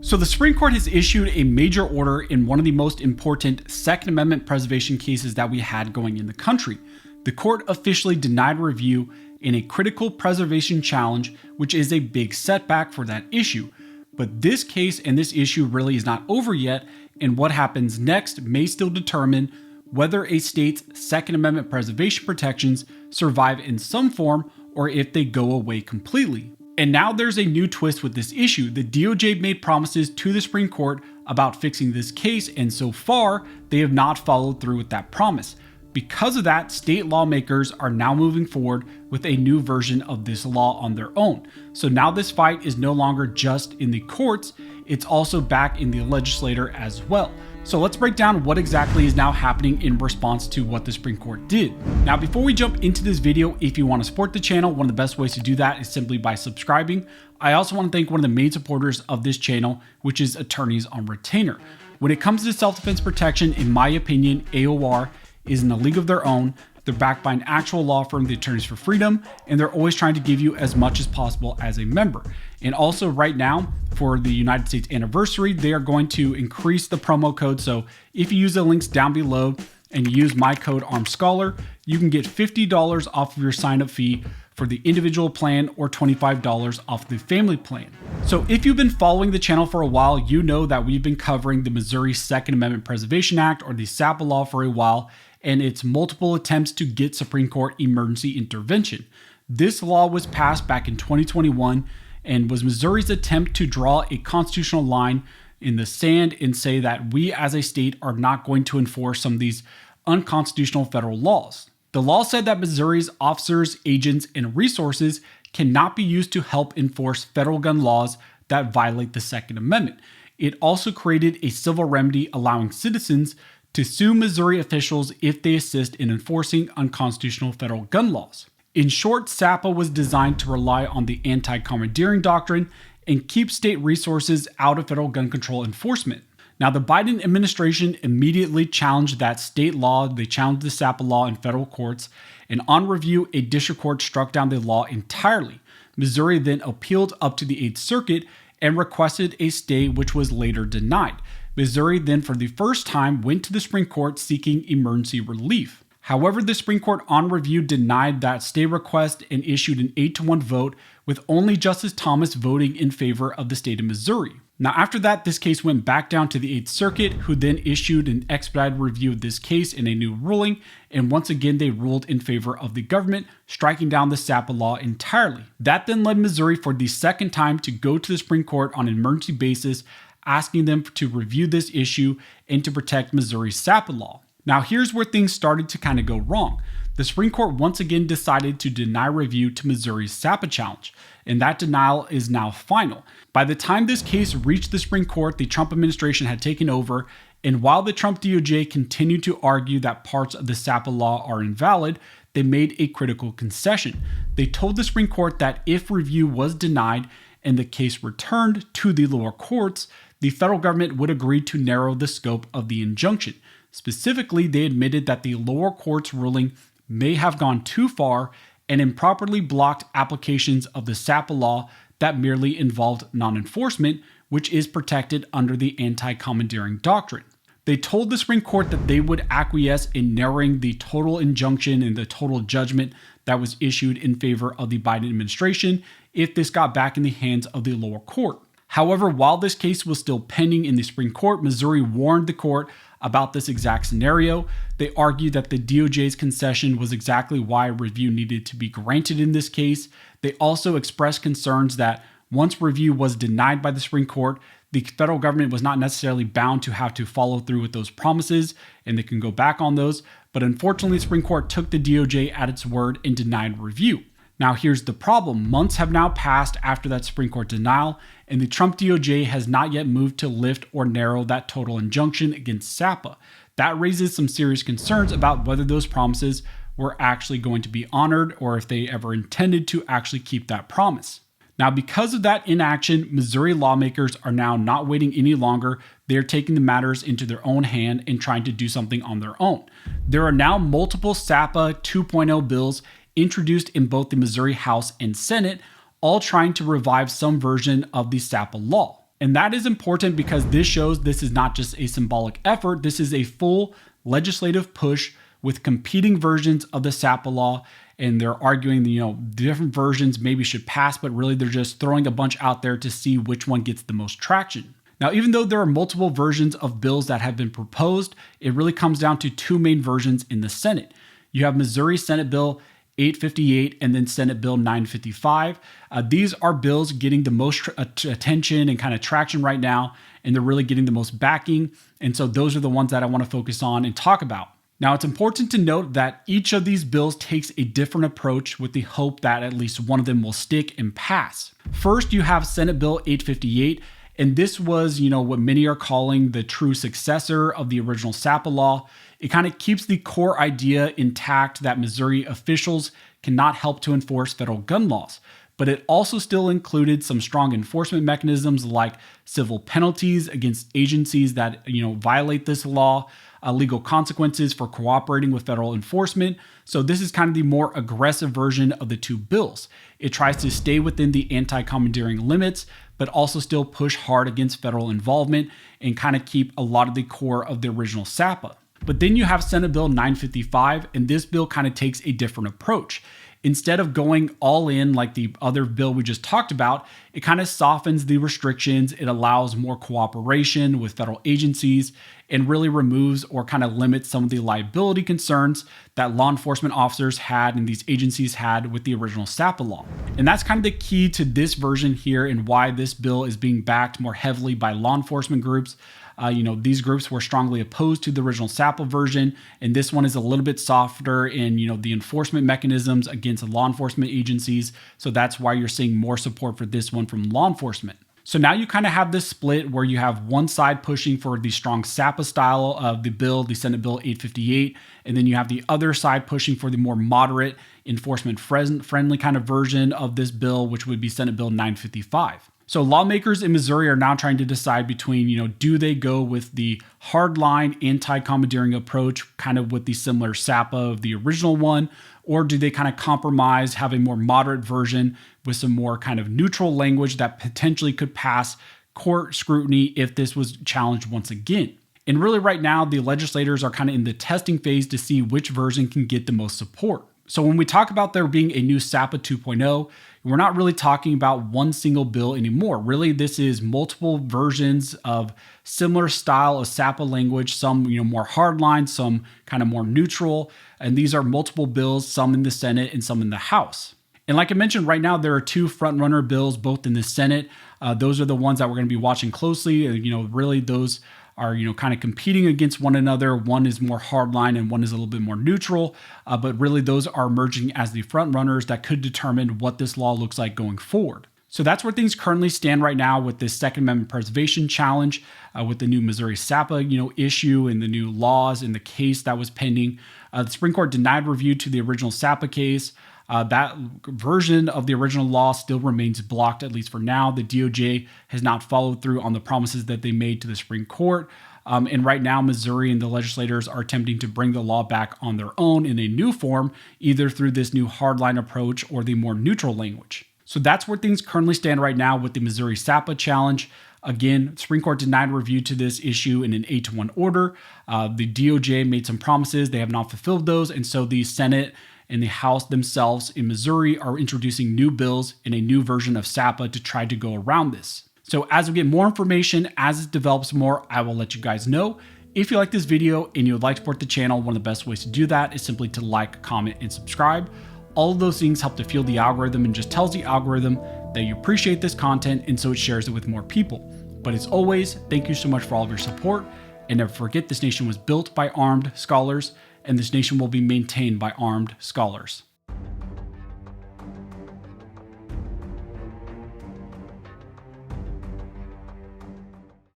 So the Supreme Court has issued a major order in one of the most important Second Amendment preservation cases that we had going in the country. The court officially denied review in a critical preservation challenge, which is a big setback for that issue. But this case and this issue really is not over yet, and what happens next may still determine whether a state's Second Amendment preservation protections survive in some form or if they go away completely. And now there's a new twist with this issue. The DOJ made promises to the Supreme Court about fixing this case, and so far, they have not followed through with that promise. Because of that, state lawmakers are now moving forward with a new version of this law on their own. So now this fight is no longer just in the courts, it's also back in the legislature as well. So let's break down what exactly is now happening in response to what the Supreme Court did. Now, before we jump into this video, if you want to support the channel, one of the best ways to do that is simply by subscribing. I also want to thank one of the main supporters of this channel, which is Attorneys on Retainer. When it comes to self-defense protection, in my opinion, AOR is in a league of their own. They're backed by an actual law firm, the Attorneys for Freedom, and they're always trying to give you as much as possible as a member. And also right now, for the United States anniversary, they are going to increase the promo code. So if you use the links down below and use my code ARMEDSCHOLAR, you can get $50 off of your sign-up fee for the individual plan or $25 off the family plan. So if you've been following the channel for a while, you know that we've been covering the Missouri Second Amendment Preservation Act, or the SAPA law, for a while, and its multiple attempts to get Supreme Court emergency intervention. This law was passed back in 2021 and was Missouri's attempt to draw a constitutional line in the sand and say that we as a state are not going to enforce some of these unconstitutional federal laws. The law said that Missouri's officers, agents, and resources cannot be used to help enforce federal gun laws that violate the Second Amendment. It also created a civil remedy allowing citizens to sue Missouri officials if they assist in enforcing unconstitutional federal gun laws. In short, SAPA was designed to rely on the anti-commandeering doctrine and keep state resources out of federal gun control enforcement. Now, the Biden administration immediately challenged that state law. They challenged the SAPA law in federal courts, and on review, a district court struck down the law entirely. Missouri then appealed up to the 8th Circuit and requested a stay, which was later denied. Missouri then, for the first time, went to the Supreme Court seeking emergency relief. However, the Supreme Court on review denied that stay request and issued an 8-1 vote, with only Justice Thomas voting in favor of the state of Missouri. Now, after that, this case went back down to the 8th Circuit, who then issued an expedited review of this case in a new ruling, and once again, they ruled in favor of the government, striking down the SAPA law entirely. That then led Missouri for the second time to go to the Supreme Court on an emergency basis, asking them to review this issue and to protect Missouri's SAPA law. Now, here's where things started to kind of go wrong. The Supreme Court once again decided to deny review to Missouri's SAPA challenge, and that denial is now final. By the time this case reached the Supreme Court, the Trump administration had taken over, and while the Trump DOJ continued to argue that parts of the SAPA law are invalid, they made a critical concession. They told the Supreme Court that if review was denied and the case returned to the lower courts, the federal government would agree to narrow the scope of the injunction. Specifically, they admitted that the lower court's ruling may have gone too far and improperly blocked applications of the SAPA law that merely involved non-enforcement, which is protected under the anti-commandeering doctrine. They told the Supreme Court that they would acquiesce in narrowing the total injunction and the total judgment that was issued in favor of the Biden administration if this got back in the hands of the lower court. However, while this case was still pending in the Supreme Court, Missouri warned the court about this exact scenario. They argued that the DOJ's concession was exactly why review needed to be granted in this case. They also expressed concerns that once review was denied by the Supreme Court, the federal government was not necessarily bound to have to follow through with those promises, and they can go back on those. But unfortunately, the Supreme Court took the DOJ at its word and denied review. Now, here's the problem. Months have now passed after that Supreme Court denial, and the Trump DOJ has not yet moved to lift or narrow that total injunction against SAPA. That raises some serious concerns about whether those promises were actually going to be honored or if they ever intended to actually keep that promise. Now, because of that inaction, Missouri lawmakers are now not waiting any longer. They're taking the matters into their own hand and trying to do something on their own. There are now multiple SAPA 2.0 bills introduced in both the Missouri House and Senate, all trying to revive some version of the SAPA law. And that is important because this shows this is not just a symbolic effort, this is a full legislative push with competing versions of the SAPA law. And they're arguing, different versions maybe should pass, but really they're just throwing a bunch out there to see which one gets the most traction. Now, even though there are multiple versions of bills that have been proposed, it really comes down to two main versions in the Senate. You have Missouri Senate Bill 858 and then Senate Bill 955. These are bills getting the most attention and kind of traction right now, and they're really getting the most backing. And so those are the ones that I want to focus on and talk about. Now, it's important to note that each of these bills takes a different approach with the hope that at least one of them will stick and pass. First, you have Senate Bill 858, and this was, what many are calling the true successor of the original SAPA law. It kind of keeps the core idea intact that Missouri officials cannot help to enforce federal gun laws, but it also still included some strong enforcement mechanisms like civil penalties against agencies that, violate this law, legal consequences for cooperating with federal enforcement. So this is kind of the more aggressive version of the two bills. It tries to stay within the anti-commandeering limits, but also still push hard against federal involvement and kind of keep a lot of the core of the original SAPA. But then you have Senate Bill 955, and this bill kind of takes a different approach. Instead of going all in like the other bill we just talked about, it kind of softens the restrictions. It allows more cooperation with federal agencies and really removes or kind of limits some of the liability concerns that law enforcement officers had and these agencies had with the original SAPA law. And that's kind of the key to this version here and why this bill is being backed more heavily by law enforcement groups. These groups were strongly opposed to the original SAPA version, and this one is a little bit softer in, the enforcement mechanisms against law enforcement agencies. So that's why you're seeing more support for this one from law enforcement. So now you kind of have this split where you have one side pushing for the strong SAPA style of the bill, the Senate Bill 858, and then you have the other side pushing for the more moderate enforcement friendly kind of version of this bill, which would be Senate Bill 955. So lawmakers in Missouri are now trying to decide between, do they go with the hardline anti-commandeering approach, kind of with the similar SAPA of the original one, or do they kind of compromise, have a more moderate version with some more kind of neutral language that potentially could pass court scrutiny if this was challenged once again? And really right now, the legislators are kind of in the testing phase to see which version can get the most support. So when we talk about there being a new SAPA 2.0, we're not really talking about one single bill anymore. Really, this is multiple versions of similar style of SAPA language, some more hardline, some kind of more neutral. And these are multiple bills, some in the Senate and some in the House. And like I mentioned, right now, there are two front-runner bills, both in the Senate. Those are the ones that we're going to be watching closely. Really those are, kind of competing against one another. One is more hardline and one is a little bit more neutral. But really those are emerging as the front runners that could determine what this law looks like going forward. So that's where things currently stand right now with this Second Amendment preservation challenge, with the new Missouri SAPA, issue and the new laws and the case that was pending. The Supreme Court denied review to the original SAPA case. That version of the original law still remains blocked, at least for now. The DOJ has not followed through on the promises that they made to the Supreme Court. And right now, Missouri and the legislators are attempting to bring the law back on their own in a new form, either through this new hardline approach or the more neutral language. So that's where things currently stand right now with the Missouri SAPA challenge. Again, Supreme Court denied review to this issue in an 8-1 order. The DOJ made some promises. They have not fulfilled those. And so the Senate and the House themselves in Missouri are introducing new bills in a new version of SAPA to try to go around this. So as we get more information, as it develops more, I will let you guys know. If you like this video and you would like to support the channel, one of the best ways to do that is simply to like, comment, and subscribe. All of those things help to fuel the algorithm and just tells the algorithm that you appreciate this content, and so it shares it with more people. But as always, thank you so much for all of your support, and never forget this nation was built by armed scholars, and this nation will be maintained by armed scholars.